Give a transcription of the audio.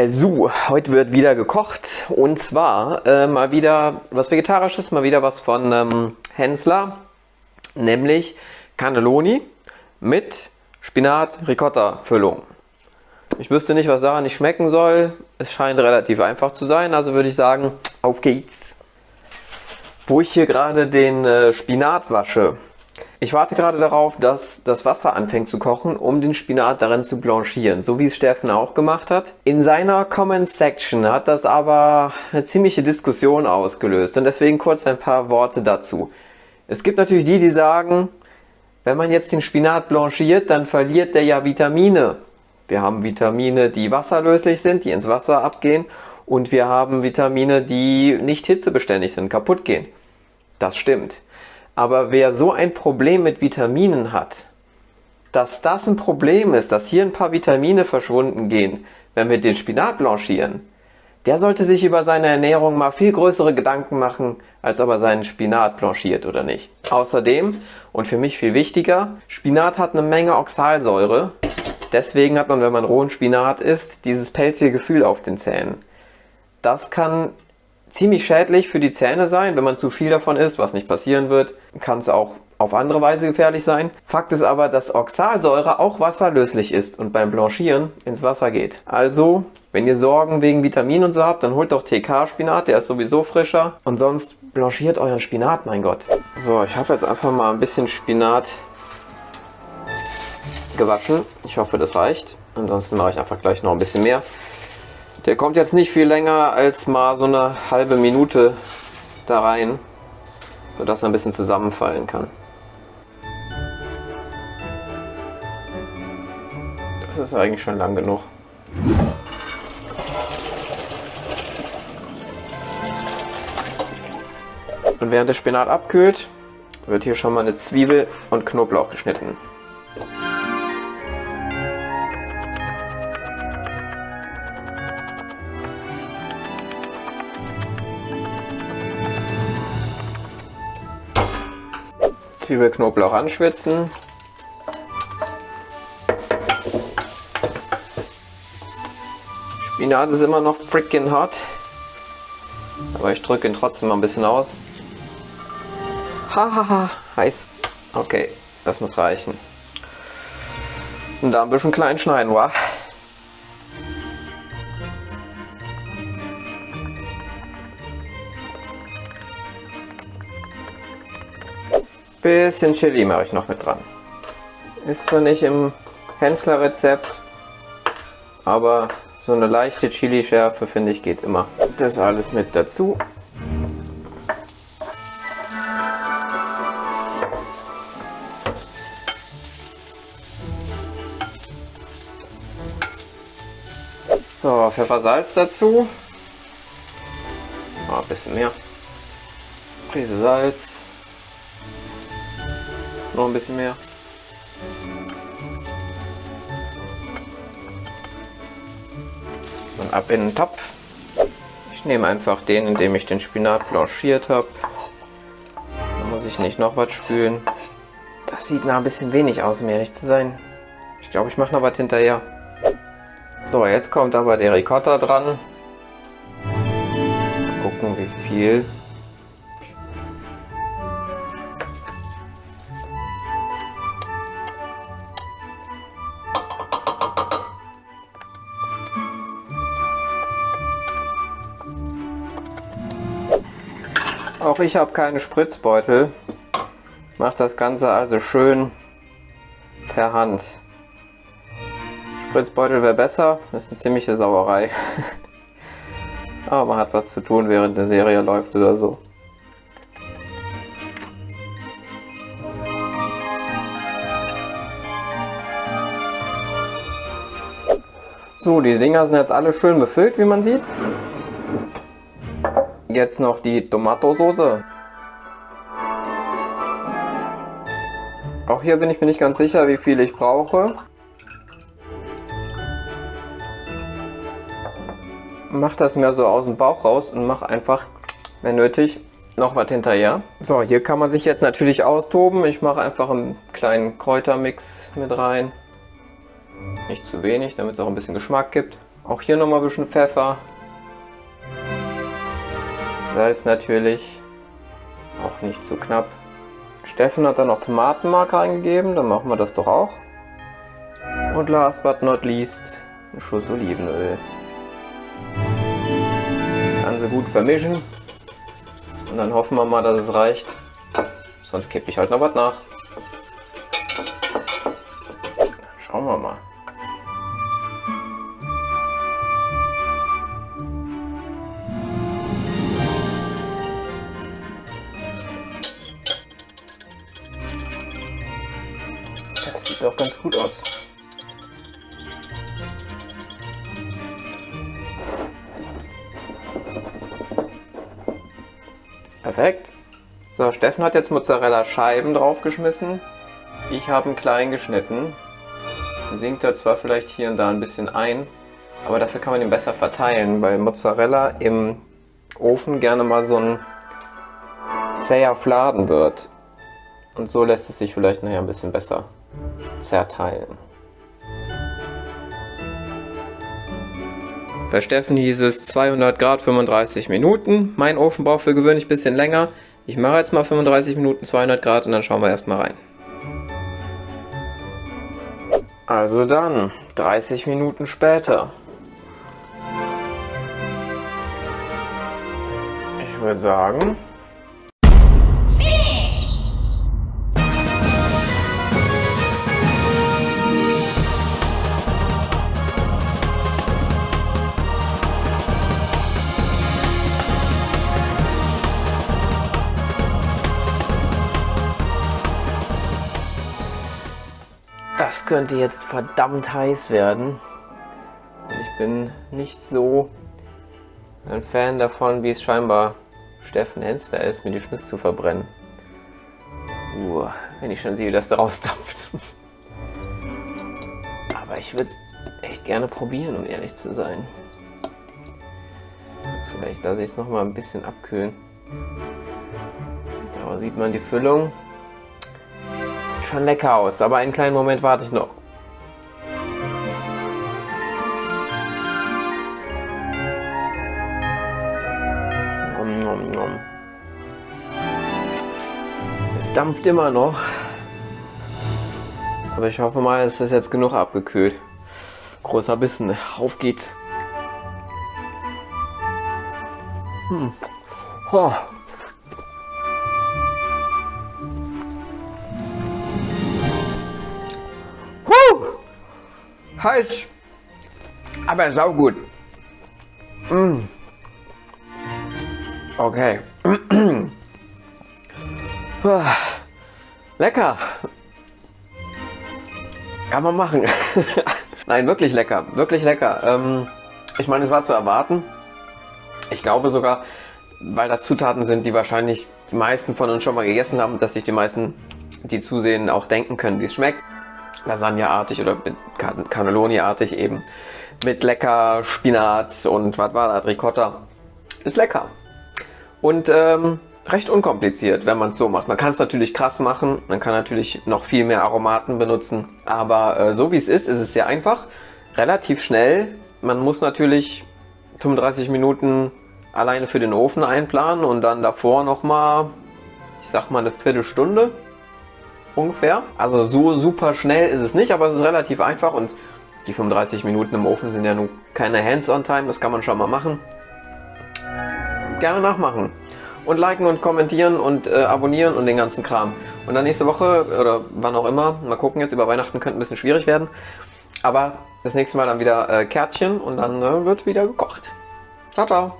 So, heute wird wieder gekocht und zwar mal wieder was Vegetarisches, mal wieder was von Hensler, nämlich Cannelloni mit Spinat-Ricotta-Füllung. Ich wüsste nicht, was daran nicht schmecken soll. Es scheint relativ einfach zu sein, also würde ich sagen, auf geht's. Wo ich hier gerade den Spinat wasche. Ich warte gerade darauf, dass das Wasser anfängt zu kochen, um den Spinat darin zu blanchieren, so wie es Steffen auch gemacht hat. In seiner Comments Section hat das aber eine ziemliche Diskussion ausgelöst und deswegen kurz ein paar Worte dazu. Es gibt natürlich die, die sagen, wenn man jetzt den Spinat blanchiert, dann verliert der ja Vitamine. Wir haben Vitamine, die wasserlöslich sind, die ins Wasser abgehen, und wir haben Vitamine, die nicht hitzebeständig sind, kaputt gehen. Das stimmt. Aber wer so ein Problem mit Vitaminen hat, dass das ein Problem ist, dass hier ein paar Vitamine verschwunden gehen, wenn wir den Spinat blanchieren, der sollte sich über seine Ernährung mal viel größere Gedanken machen, als ob er seinen Spinat blanchiert oder nicht. Außerdem, und für mich viel wichtiger, Spinat hat eine Menge Oxalsäure. Deswegen hat man, wenn man rohen Spinat isst, dieses pelzige Gefühl auf den Zähnen. Das kann ziemlich schädlich für die Zähne sein, wenn man zu viel davon isst, was nicht passieren wird, kann es auch auf andere Weise gefährlich sein. Fakt ist aber, dass Oxalsäure auch wasserlöslich ist und beim Blanchieren ins Wasser geht. Also, wenn ihr Sorgen wegen Vitaminen und so habt, dann holt doch TK-Spinat, der ist sowieso frischer. Und sonst blanchiert euren Spinat, mein Gott. So, ich habe jetzt einfach mal ein bisschen Spinat gewaschen. Ich hoffe, das reicht. Ansonsten mache ich einfach gleich noch ein bisschen mehr. Der kommt jetzt nicht viel länger als mal so eine halbe Minute da rein, sodass er ein bisschen zusammenfallen kann. Das ist eigentlich schon lang genug. Und während der Spinat abkühlt, wird hier schon mal eine Zwiebel und Knoblauch geschnitten. Zwiebel, Knoblauch anschwitzen. Spinat ist immer noch freaking hot, aber ich drücke ihn trotzdem mal ein bisschen aus. Hahaha, heiß. Okay, das muss reichen. Und da ein bisschen klein schneiden, wa? Bisschen Chili mache ich noch mit dran. Ist zwar nicht im Hensler Rezept, aber so eine leichte Chili-Schärfe, finde ich, geht immer. Das alles mit dazu. So, Pfeffer, Salz dazu. Ein bisschen mehr. Prise Salz. Noch ein bisschen mehr. Und ab in den Topf. Ich nehme einfach den, in dem ich den Spinat blanchiert habe. Da muss ich nicht noch was spülen. Das sieht nach ein bisschen wenig aus, um ehrlich zu sein. Ich glaube, ich mache noch was hinterher. So, jetzt kommt aber der Ricotta dran. Mal gucken, wie viel. Auch ich habe keine Spritzbeutel. Ich mache das Ganze also schön per Hand. Spritzbeutel wäre besser, ist eine ziemliche Sauerei. Aber man hat was zu tun, während eine Serie läuft oder so. So, die Dinger sind jetzt alle schön befüllt, wie man sieht. Jetzt noch die Tomatosauce. Auch hier bin ich mir nicht ganz sicher, wie viel ich brauche. Mach das mir so aus dem Bauch raus und mach einfach, wenn nötig, noch was hinterher. So, hier kann man sich jetzt natürlich austoben. Ich mache einfach einen kleinen Kräutermix mit rein. Nicht zu wenig, damit es auch ein bisschen Geschmack gibt. Auch hier nochmal ein bisschen Pfeffer. Salz natürlich. Auch nicht zu knapp. Steffen hat dann noch Tomatenmark reingegeben, dann machen wir das doch auch. Und last but not least, ein Schuss Olivenöl. Das Ganze gut vermischen. Und dann hoffen wir mal, dass es reicht. Sonst kippe ich halt noch was nach. Schauen wir mal. Das sieht doch ganz gut aus. Perfekt. So, Steffen hat jetzt Mozzarella-Scheiben draufgeschmissen. Ich habe ihn klein geschnitten. Sinkt er zwar vielleicht hier und da ein bisschen ein, aber dafür kann man ihn besser verteilen, weil Mozzarella im Ofen gerne mal so ein zäher Fladen wird. Und so lässt es sich vielleicht nachher ein bisschen besser zerteilen. Bei Steffen hieß es 200 Grad 35 Minuten. Mein Ofen braucht für gewöhnlich ein bisschen länger. Ich mache jetzt mal 35 Minuten 200 Grad und dann schauen wir erstmal rein. Also dann, 30 Minuten später. Ich würde sagen... Das könnte jetzt verdammt heiß werden. Ich bin nicht so ein Fan davon, wie es scheinbar Steffen Hensler ist, mir die Schmiss zu verbrennen. Wenn ich schon sehe, wie das da rausdampft. Aber ich würde es echt gerne probieren, um ehrlich zu sein. Vielleicht lasse ich es noch mal ein bisschen abkühlen. Da sieht man die Füllung. Schon lecker aus, aber einen kleinen Moment warte ich noch. Nom, nom, nom. Es dampft immer noch. Aber ich hoffe mal, es ist jetzt genug abgekühlt. Großer Bissen, auf geht's. Oh. Heiß, aber saugut. Okay. Lecker. Kann man machen. Nein, wirklich lecker. Wirklich lecker. Ich meine, es war zu erwarten. Ich glaube sogar, weil das Zutaten sind, die wahrscheinlich die meisten von uns schon mal gegessen haben, dass sich die meisten, die zusehen, auch denken können, wie es schmeckt. Lasagneartig oder Cannelloni-artig eben. Mit lecker Spinat und was war das? Ricotta. Ist lecker. Und recht unkompliziert, wenn man es so macht. Man kann es natürlich krass machen. Man kann natürlich noch viel mehr Aromaten benutzen. Aber so wie es ist es sehr einfach. Relativ schnell. Man muss natürlich 35 Minuten alleine für den Ofen einplanen und dann davor nochmal, ich sag mal, eine Viertelstunde. Ungefähr. Also so super schnell ist es nicht, aber es ist relativ einfach und die 35 Minuten im Ofen sind ja nun keine Hands-on-Time, das kann man schon mal machen. Gerne nachmachen und liken und kommentieren und abonnieren und den ganzen Kram. Und dann nächste Woche oder wann auch immer, mal gucken, jetzt über Weihnachten könnte ein bisschen schwierig werden, aber das nächste Mal dann wieder Kärtchen und dann wird wieder gekocht. Ciao, ciao!